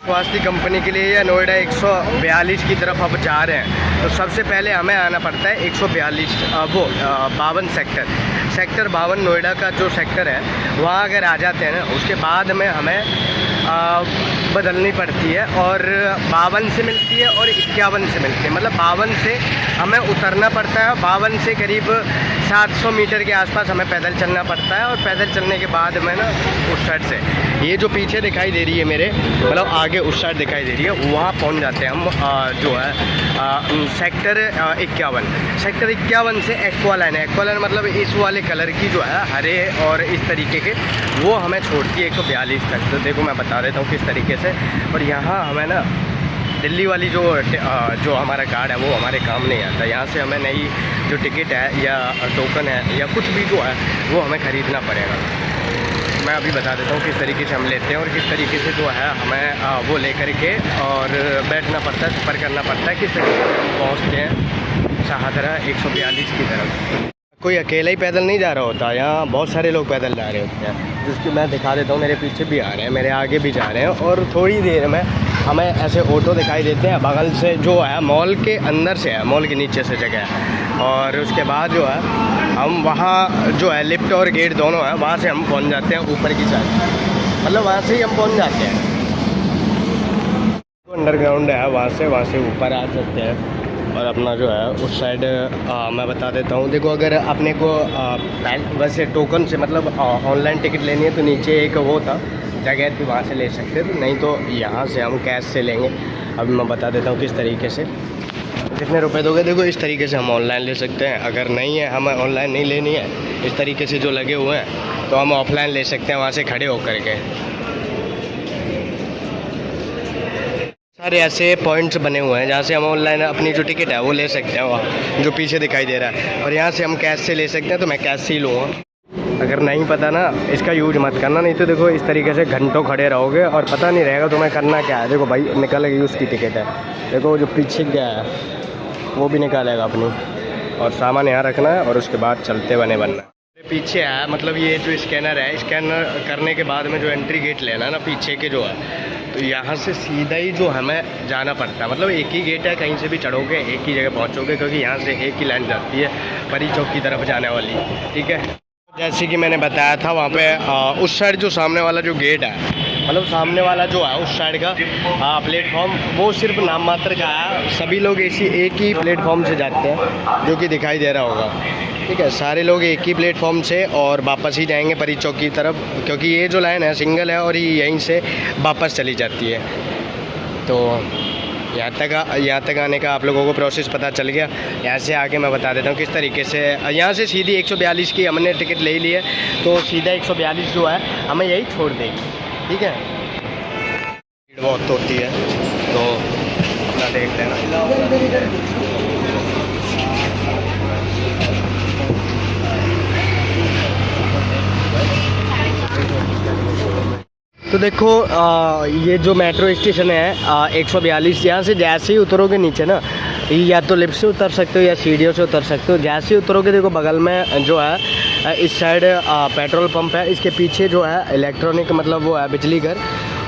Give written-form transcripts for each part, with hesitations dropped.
स्वास्थ्य कंपनी के लिए या नोएडा 142 की तरफ अब जा रहे हैं तो सबसे पहले हमें आना पड़ता है 142 52 सेक्टर 52 नोएडा का जो सेक्टर है वहाँ अगर आ जाते हैं ना उसके बाद में हमें बदलनी पड़ती है और 52 से मिलती है और 51 से मिलती है। मतलब 52 से हमें उतरना पड़ता है, 52 से करीब 700 मीटर के आसपास हमें पैदल चलना पड़ता है और पैदल चलने के बाद में ना उस साइड से ये जो पीछे दिखाई दे रही है मेरे मतलब आगे उस साइड दिखाई दे रही है वहाँ पहुँच जाते हैं हम जो है सेक्टर 51 से एक्वालाइन मतलब इस वाले कलर की जो है हरे और इस तरीके के वो हमें छोड़ती है 142 तक। तो देखो मैं बता देता हूँ किस तरीके से। और यहाँ हमें ना दिल्ली वाली जो हमारा कार्ड है वो हमारे काम नहीं आता। यहाँ से हमें नई जो टिकट है या टोकन है या कुछ भी जो है वो हमें ख़रीदना पड़ेगा। मैं अभी बता देता हूँ किस तरीके से हम लेते हैं और किस तरीके से जो है हमें वो लेकर के और बैठना पड़ता है, सफ़र करना पड़ता है, किस तरीके से हम पहुँचते हैं शाहदरा 142 की तरफ। कोई अकेला ही पैदल नहीं जा रहा होता, यहाँ बहुत सारे लोग पैदल जा रहे होते हैं जिसकी मैं दिखा देता हूँ। मेरे पीछे भी आ रहे हैं, मेरे आगे भी जा रहे हैं और थोड़ी देर में हमें ऐसे ऑटो दिखाई देते हैं बगल से जो है मॉल के अंदर से है, मॉल के नीचे से जगह है। और उसके बाद जो है हम वहाँ जो है लिफ्ट और गेट दोनों है वहाँ से हम पहुँच जाते हैं ऊपर की साइड, मतलब वहाँ से ही हम पहुँच जाते हैं। अंडरग्राउंड है वहाँ से ऊपर आ सकते हैं और अपना जो है उस साइड मैं बता देता हूँ। देखो अगर अपने को वैसे टोकन से मतलब ऑनलाइन टिकट लेनी है तो नीचे एक वो था जगह थी वहाँ से ले सकते हैं, तो नहीं तो यहाँ से हम कैश से लेंगे। अभी मैं बता देता हूँ किस तरीके से, कितने रुपए दोगे। देखो इस तरीके से हम ऑनलाइन ले सकते हैं, अगर नहीं है हमें ऑनलाइन नहीं लेनी है इस तरीके से जो लगे हुए हैं तो हम ऑफलाइन ले सकते हैं वहाँ से खड़े होकर के। सारे ऐसे पॉइंट्स बने हुए हैं जहाँ से हम ऑनलाइन अपनी जो टिकट है वो ले सकते हैं, वहाँ जो पीछे दिखाई दे रहा है। और यहाँ से हम कैश से ले सकते हैं, तो मैं कैश से ही लूँगा। अगर नहीं पता ना इसका यूज मत करना, नहीं तो देखो इस तरीके से घंटों खड़े रहोगे और पता नहीं रहेगा तुम्हें करना क्या है। देखो भाई निकल गई उसकी टिकट है, देखो जो पीछे गया है वो भी निकालेगा अपनी, और सामान यहाँ रखना है और उसके बाद चलते बनना। पीछे है मतलब ये जो स्कैनर है, स्कैनर करने के बाद में जो एंट्री गेट लेना है ना पीछे के जो है, तो यहाँ से सीधा ही जो हमें जाना पड़ता है। मतलब एक ही गेट है, कहीं से भी चढ़ोगे एक ही जगह पहुँचोगे, क्योंकि यहाँ से एक ही लाइन जाती है परी चौक की तरफ जाने वाली। ठीक है, जैसे कि मैंने बताया था वहाँ पे उस साइड जो सामने वाला जो गेट है, मतलब सामने वाला जो है उस साइड का प्लेटफॉर्म वो सिर्फ नाम मात्र का है। सभी लोग एक ही प्लेटफॉर्म से जाते हैं जो कि दिखाई दे रहा होगा। ठीक है, सारे लोग एक ही प्लेटफॉर्म से और वापस ही जाएंगे परी चौक की तरफ, क्योंकि ये जो लाइन है सिंगल है और यहीं से वापस चली जाती है। तो यहाँ तक आने का आप लोगों को प्रोसेस पता चल गया। यहाँ से आगे मैं बता देता हूँ किस तरीके से। यहाँ से सीधी 142 की हमने टिकट ले ली है, तो सीधा 142 जो है हमें यही छोड़ देगी। ठीक है, भीड़ बहुत होती है तो अपना देख लेना। तो देखो ये जो मेट्रो स्टेशन है 142, यहाँ से जैसे ही उतरोगे नीचे ना, या तो लिफ्ट से उतर सकते हो या सीढ़ियों से उतर सकते हो। जैसे ही उतरोगे देखो बगल में जो है इस साइड पेट्रोल पंप है, इसके पीछे जो है इलेक्ट्रॉनिक मतलब वो है बिजली घर,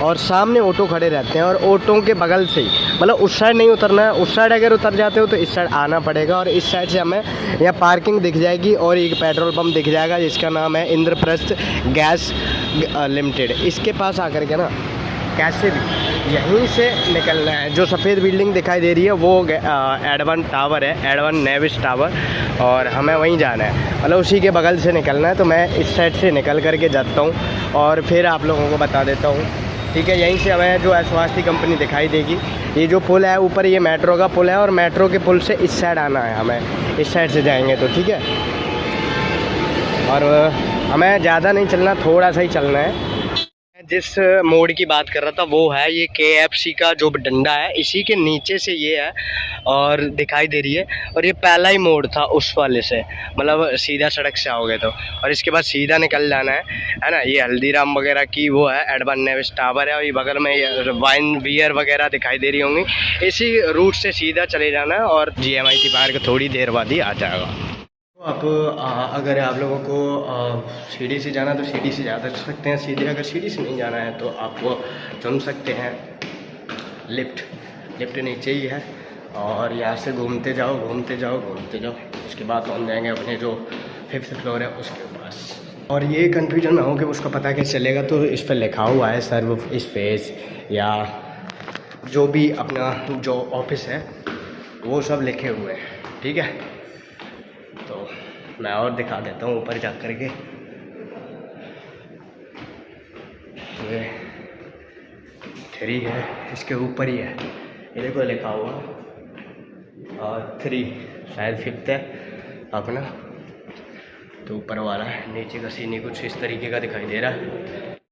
और सामने ऑटो खड़े रहते हैं। और ऑटो के बगल से ही मतलब उस साइड नहीं उतरना है, उस साइड अगर उतर जाते हो तो इस साइड आना पड़ेगा। और इस साइड से हमें यहाँ पार्किंग दिख जाएगी और एक पेट्रोल पंप दिख जाएगा जिसका नाम है इंद्रप्रस्थ गैस लिमिटेड। इसके पास आकर के ना कैसे भी यहीं से निकलना है। जो सफ़ेद बिल्डिंग दिखाई दे रही है वो एडवन टावर है, एडवन नेविस टावर, और हमें वहीं जाना है, मतलब उसी के बगल से निकलना है। तो मैं इस साइड से निकल करके जाता हूँ और फिर आप लोगों को बता देता हूँ। ठीक है, यहीं से हमें जो है स्वास्थ्य कंपनी दिखाई देगी। ये जो पुल है ऊपर, ये मेट्रो का पुल है और मेट्रो के पुल से इस साइड आना है, हमें इस साइड से जाएंगे तो। ठीक है, और हमें ज़्यादा नहीं चलना, थोड़ा सा ही चलना है। जिस मोड़ की बात कर रहा था वो है ये KFC का जो डंडा है, इसी के नीचे से ये है और दिखाई दे रही है। और ये पहला ही मोड़ था उस वाले से, मतलब सीधा सड़क से आओगे तो, और इसके बाद सीधा निकल जाना है ना। ये हल्दीराम वगैरह की वो है, एडवन नेविस टावर है, और ये बगल में ये वाइन बियर वगैरह दिखाई दे रही होंगी। इसी रूट से सीधा चले जाना है और GMIT पार्क थोड़ी देर बाद ही आ जाएगा। आप अगर आप लोगों को सीढ़ी से जाना तो सीढ़ी से जा सकते हैं सीधे, अगर सीढ़ी से नहीं जाना है तो आप वो चुन सकते हैं लिफ्ट नीचे ही है और यहाँ से घूमते जाओ घूमते जाओ घूमते जाओ, उसके बाद पहुँच जाएंगे अपने जो 5th फ्लोर है उसके पास। और ये कन्फ्यूजन में हो कि उसका पता कैसे चलेगा, तो इस पर लिखा हुआ है सर्व स्पेस या जो भी अपना जो ऑफिस है वो सब लिखे हुए हैं, ठीक है। तो मैं और दिखा देता हूँ ऊपर जा कर के। ये 3 है, इसके ऊपर ही है, ये देखो लिखा हुआ, और 3 शायद 5th है अपना, तो ऊपर वाला है। नीचे का सीन कुछ इस तरीके का दिखाई दे रहा है।